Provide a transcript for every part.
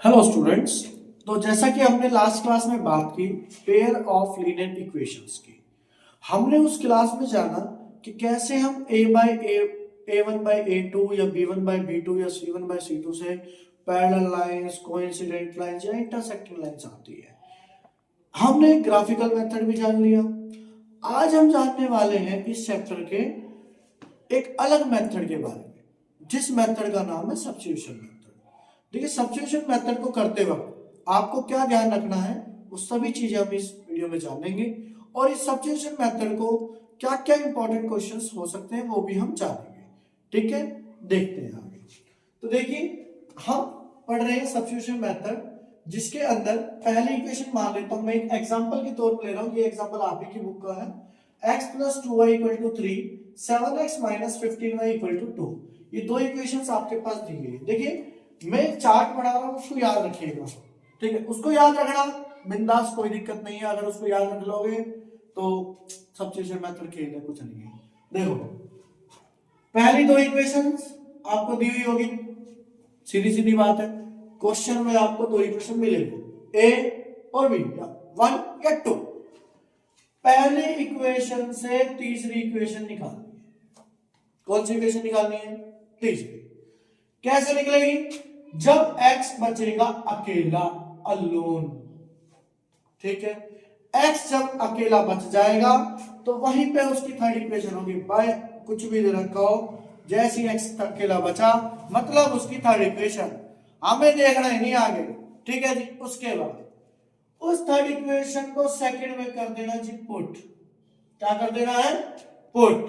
Hello students. तो जैसा कि हमने लास्ट क्लास में बात की पेयर ऑफ लीनियर इक्वेशंस की, हमने उस क्लास में जाना कि कैसे हम a1/a2 या b1/b2 या c1/c2 से पैरेलल लाइंस, कोइंसिडेंट लाइंस या इंटरसेक्टिंग लाइंस आती है। हमने ग्राफिकल मेथड भी जान लिया। आज हम जानने वाले हैं इस चैप्टर के एक अलग मेथड के बारे में, जिस मेथड का नाम है सब्स्टिट्यूशन मेथड। देखिए, सब्स्टिट्यूशन मेथड को करते वक्त आपको क्या ध्यान रखना है, वो सभी चीजें हम इस वीडियो में जानेंगे और इस सब्स्टिट्यूशन मेथड को क्या क्या इंपॉर्टेंट क्वेश्चंस हो सकते हैं वो भी हम जानेंगे। ठीक है, देखते हैं आगे। तो देखिए, हम पढ़ रहे हैं सब्स्टिट्यूशन मेथड, जिसके अंदर पहली इक्वेशन मान लेता हूं मैं, एक एग्जांपल के तौर पर ले रहा हूं। ये एग्जांपल आप ही की बुक का है। x + 2y = 3, 7x - 15y = 2। ये दो इक्वेशंस आपके पास दी गई है। देखिए, मैं चार्ट बना रहा हूं, उसको याद रखिएगा। ठीक है, उसको याद रखना बिंदास, कोई दिक्कत नहीं है। अगर उसको याद रख लोगे तो सब्स्टिट्यूशन मेथड खेल है, कुछ नहीं है। देखो, पहली दो इक्वेशंस आपको दी हुई होगी, सीधी सीधी बात है। क्वेश्चन में आपको दो इक्वेशन मिलेगी, ए और बी, या 1 या 2। पहली इक्वेशन से तीसरी इक्वेशन निकालनी है। कौन सी इक्वेशन निकालनी है? तीसरी। कैसे निकलेगी? जब x बचेगा अकेला, अलोन। ठीक है, x जब अकेला बच जाएगा तो वहीं पे उसकी थर्ड इक्वेशन होगी। बाय कुछ भी दे रखा हो, जैसी x अकेला बचा मतलब उसकी थर्ड इक्वेशन। हमें देखना ही नहीं आगे। ठीक है जी। उसके बाद उस थर्ड इक्वेशन को सेकंड में कर देना जी पुट। क्या कर देना है? पुट।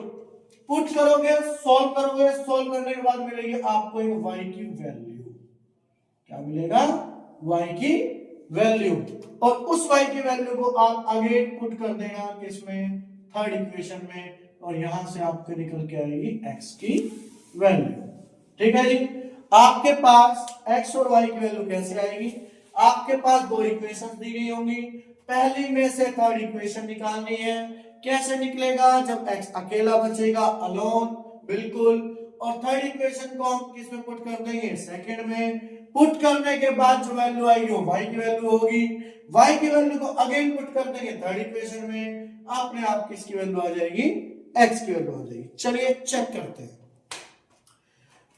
पुट करोगे, सॉल्व करोगे, सॉल्व करने के बाद मिलेगी आपको एक y की वैल्यू। क्या मिलेगा? y की वैल्यू। और उस y की वैल्यू को आप अगेन पुट कर देना किसमें? थर्ड इक्वेशन में, और यहां से आपको निकल के आएगी x की वैल्यू। ठीक है जी। आपके पास x और y की वैल्यू कैसे आएगी? आपके पास दो इक्वेशन दी गई होंगी, पहली में से थर्ड इक्वेशन निकालनी है। कैसे निकलेगा? जब x अकेला बचेगा, अलोन, बिल्कुल। और थर्ड इक्वेशन को हम किसमें पुट कर देंगे? सेकंड में। पुट करने के बाद जो वैल्यू आएगी वो y की वैल्यू होगी। y की वैल्यू को अगेन पुट कर देंगे थर्ड इक्वेशन में, अपने आप किसकी वैल्यू आ जाएगी? x की वैल्यू आ जाएगी। चलिए चेक करते हैं।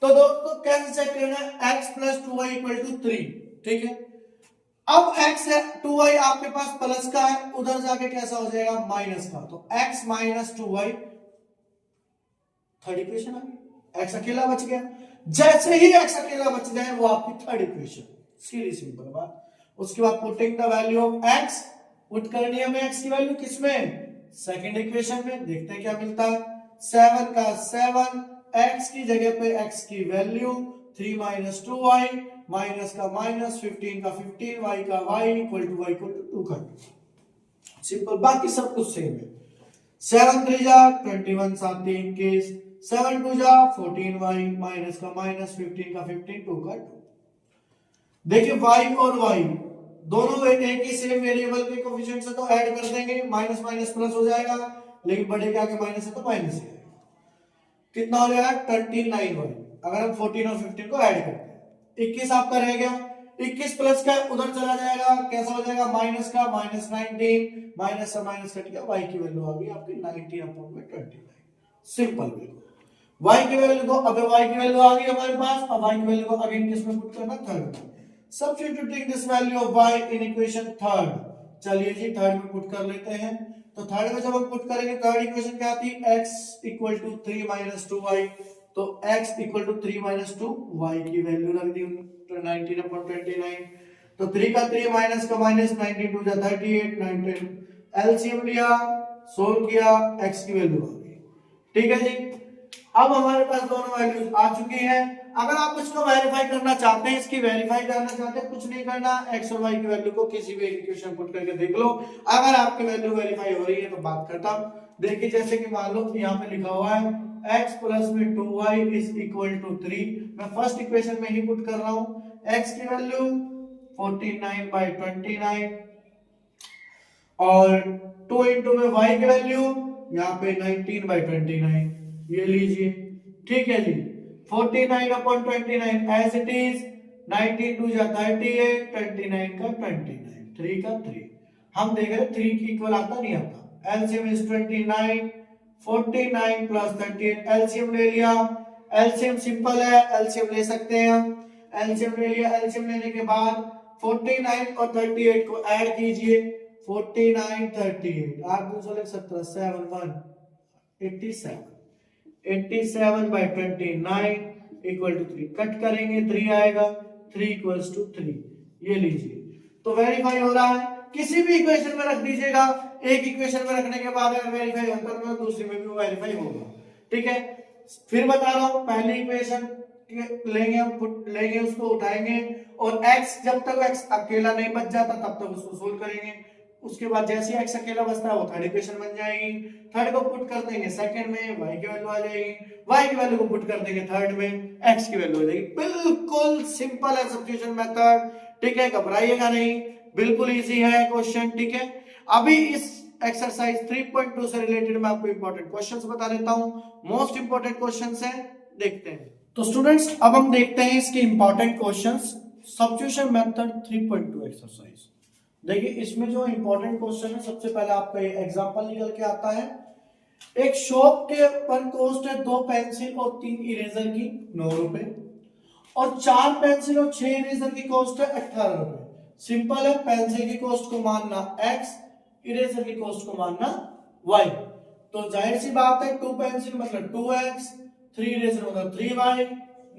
तो दोस्तों, कैसे चेक करना है? x + 2y = 3। ठीक है, अब x है, 2y आपके पास प्लस का है, उधर जाके कैसा हो जाएगा? माइनस का। तो x - 2y, थर्ड इक्वेशन आ गई। x अकेला बच गया। जैसे ही x अकेला बच जाए वो आपकी थर्ड इक्वेशन। सीधी सिंपल बात। उसके बाद putting the value of x, put करनी है हमें x की वैल्यू किसमें? सेकंड इक्वेशन में। देखते हैं क्या मिलता है। 7 का 7, x की जगह पे x की वैल्यू 3 - 2y, माइनस का माइनस, 15 का 15, y का y = 2 का 2। सिंपल, बाकी सब कुछ सेम है। 7 3 जा 21, 7 3 21, 7 2 जा 14y, माइनस का माइनस, 15 का 15, 2 का 2। देखिए, y और y दोनों एक ही सेम वेरिएबल के कोएफिशिएंट से, तो ऐड कर देंगे, माइनस माइनस प्लस हो जाएगा, लेकिन बड़े के आगे माइनस है तो माइनस ही आएगा। कितना हो जाएगा? 29y। अगर हम 14 और 15 को ऐड करते हैं, 21 आपका रह गया। 21 प्लस का उधर चला जाएगा, कैसा हो जाएगा? माइनस का माइनस 19, माइनस से माइनस कट गया, y की वैल्यू आ गई आपकी 19/29। सिंपल। बिल्कुल y की वैल्यू को, अब y की वैल्यू आ गई हमारे पास। अब y की वैल्यू को अगेन किसमें पुट करना? थर्ड में। Substituting this value of y in equation third. चलिए जी, थर्ड में पुट कर लेते हैं। तो थर्ड में जब हम पुट करेंगे, थर्ड इक्वेशन क्या थी? x = 3 - 2y। तो x = 3 - 2, y की वैल्यू रख दी 19/29। तो 3 का 3, माइनस का माइनस, 19 2 जा 38, 19 एलसीएम लिया, सोल्व किया, x की वैल्यू आ गई। ठीक है जी। अब हमारे पास दोनों वैल्यूज आ चुकी हैं। अगर आप इसको वेरीफाई करना चाहते हैं, इसकी वेरीफाई करना चाहते हैं, कुछ नहीं करना, x और y की वैल्यू को किसी भी इक्वेशन पुट करके देख लो। अगर आपकी वैल्यू वेरीफाई हो रही है तो बात खत्म। देखिए, जैसे कि मान लो यहाँ पे लिखा हुआ है x + 2y = 3। मैं फर्स्ट इक्वेशन में ही पुट कर रहा हूँ। x की वैल्यू 49/29 और 2 इंटू में y की वैल्यू यहाँ पे 19/29, ये लीजिए। ठीक है जी। 49/29 एज इट इज, 19 2 जा 38, 29 का 29, 3 का 3। हम देख रहे 3 की इक्वल आता नहीं आता। LCM is 29, 49 plus 38। एलसीएम ले लिया, एलसीएम सिंपल है, एलसीएम ले सकते हैं हम। एलसीएम ले लिया, एलसीएम लेने के बाद 49 और 38 को ऐड कीजिए। 49 38 8 2 16 17 7 1 87। 87 by 29 इक्वल टू 3। कट करेंगे 3 आएगा, 3 इक्वल्स टू 3। ये लीजिए, तो वेरीफाई हो रहा है। किसी भी इक्वेशन में रख दीजिएगा, एक इक्वेशन में रखने के बाद अगर वेरीफाई होता है तो दूसरी में भी वेरीफाई होगा। ठीक है, फिर बता रहा हूं, पहली इक्वेशन लेंगे हम, लेंगे उसको उठाएंगे और x जब तक x अकेला नहीं बच जाता तब तक उसको सोल्व करेंगे। उसके बाद जैसे ही x अकेला बचता है वो थर्ड इक्वेशन बन जाएगी। थर्ड को पुट कर देंगे सेकंड में, y की वैल्यू आ जाएगी। y की वैल्यू को पुट कर देंगे थर्ड में, x की वैल्यू हो जाएगी। बिल्कुल सिंपल है सब्स्टिट्यूशन मेथड। ठीक है, घबराइएगा नहीं, बिल्कुल इजी है क्वेश्चन। ठीक है, अभी इस एक्सरसाइज 3.2 से रिलेटेड मैं आपको इंपॉर्टेंट क्वेश्चंस बता देता हूं। मोस्ट इंपॉर्टेंट क्वेश्चंस हैं, देखते हैं। तो स्टूडेंट्स अब हम देखते हैं इसके important questions, substitution method 3.2 exercise. देखिए इसमें जो इंपॉर्टेंट क्वेश्चन है, सबसे पहले आपका ये एग्जांपल निकल के आता है। एक शॉप के पर कॉस्ट है 2 पेंसिल और 3 इरेजर की 9 रुपए, और 4 पेंसिल और 6 इरेजर की कॉस्ट है 18 रुपए। सिंपल है, पेंसिल की कॉस्ट को मानना x, इरेजर की कॉस्ट को मानना y। तो जाहिर सी बात है 2 पेंसिल मतलब 2x, 3 इरेजर मतलब 3y,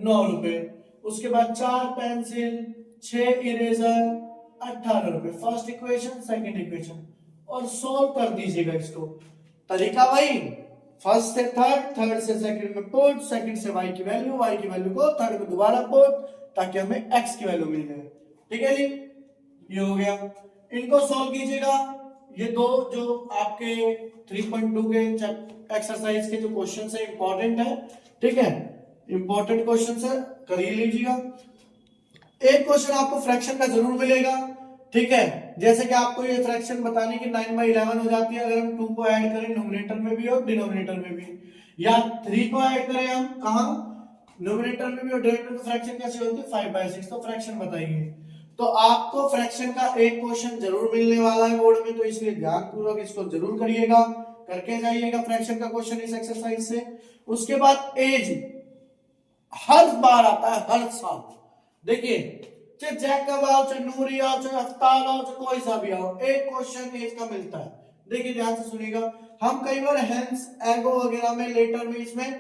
9 रुपए। उसके बाद 4 पेंसिल 6 इरेजर 18 रुपए। फर्स्ट इक्वेशन, सेकंड इक्वेशन, और सोल्व कर दीजिएगा इसको। तरीका वही, फर्स्ट से थर्ड, थर्ड से सेकंड में पुट, सेकंड से y की वैल्यू को थर्ड में दोबारा पुट, ताकि हमें x की वैल्यू मिल जाए। ठीक है जी, ये हो गया। इनको सोल्व कीजिएगा। ये दो जो आपके 3.2 के एक्सरसाइज के जो क्वेश्चन है इंपॉर्टेंट है। ठीक है, इंपॉर्टेंट क्वेश्चन है, कर ही लीजिएगा। एक क्वेश्चन आपको फ्रैक्शन का जरूर मिलेगा। ठीक है, जैसे कि आपको ये फ्रैक्शन बताने की 9/11 हो जाती है अगर हम 2 को ऐड करें न्यूमरेटर में भी और डिनोमिनेटर में भी, या 3 को ऐड करें हम कहां, न्यूमरेटर में भी और डिनोमिनेटर में। फ्रैक्शन कैसे होती है, 5/6। तो फ्रैक्शन बताइए। तो आपको फ्रैक्शन का एक क्वेश्चन जरूर मिलने वाला है बोर्ड में, तो इसलिए ध्यानपूर्वक इसको जरूर करिएगा, करके जाइएगा फ्रैक्शन का क्वेश्चन इस एक्सरसाइज से। उसके बाद एज हर बार आता है, हर साल। देखिए चाहे जैकब आओ, चाहे नूरी आओ, चाहे अफ्ताब आओ, चाहे कोई सा भी आओ, एक क्वेश्चन एज का मिलता है। देखिए ध्यान से सुनिएगा। हम कई बार हेंस, एगो वगैरह में, लेटर में इसमें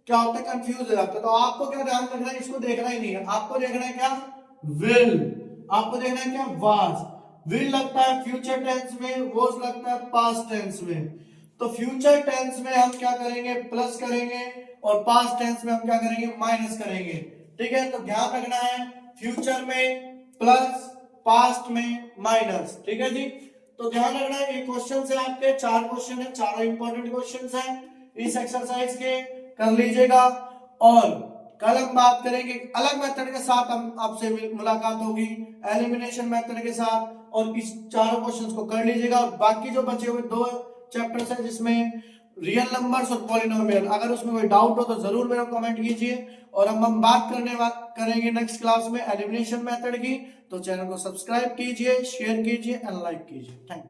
क्या होता है, कंफ्यूज हो जाता है। तो आपको क्या ध्यान रखना है, इसको देखना ही नहीं है, आपको देखना है क्या, विल। आपको देखना है क्या, वाज। विल लगता है फ्यूचर टेंस में, वाज लगता है पास्ट टेंस में। तो फ्यूचर टेंस में हम क्या करेंगे, प्लस करेंगे, और पास्ट टेंस में हम क्या करेंगे, माइनस करेंगे। ठीक है, तो ध्यान रखना है, फ्यूचर में प्लस, पास्ट में माइनस। ठीक है जी, तो ध्यान रखना है। ये क्वेश्चन है आपके 4 क्वेश्चन है, चारों इंपॉर्टेंट क्वेश्चन हैं इस एक्सरसाइज के, कर लीजिएगा। और कल हम बात करेंगे अलग मेथड के साथ, हम आपसे मुलाकात होगी एलिमिनेशन मेथड के साथ, और इस चारों क्वेश्चंस को कर लीजिएगा। और बाकी जो बचे हुए 2 चैप्टर्स हैं जिसमें रियल नंबर्स और पॉलिनोमियल, अगर उसमें कोई डाउट हो तो जरूर मेरे को कमेंट कीजिए। और हम बात करेंगे नेक्स्ट क्लास में एलिमिनेशन मेथड की। तो चैनल को सब्सक्राइब कीजिए, शेयर कीजिए एंड लाइक कीजिए। Thank you.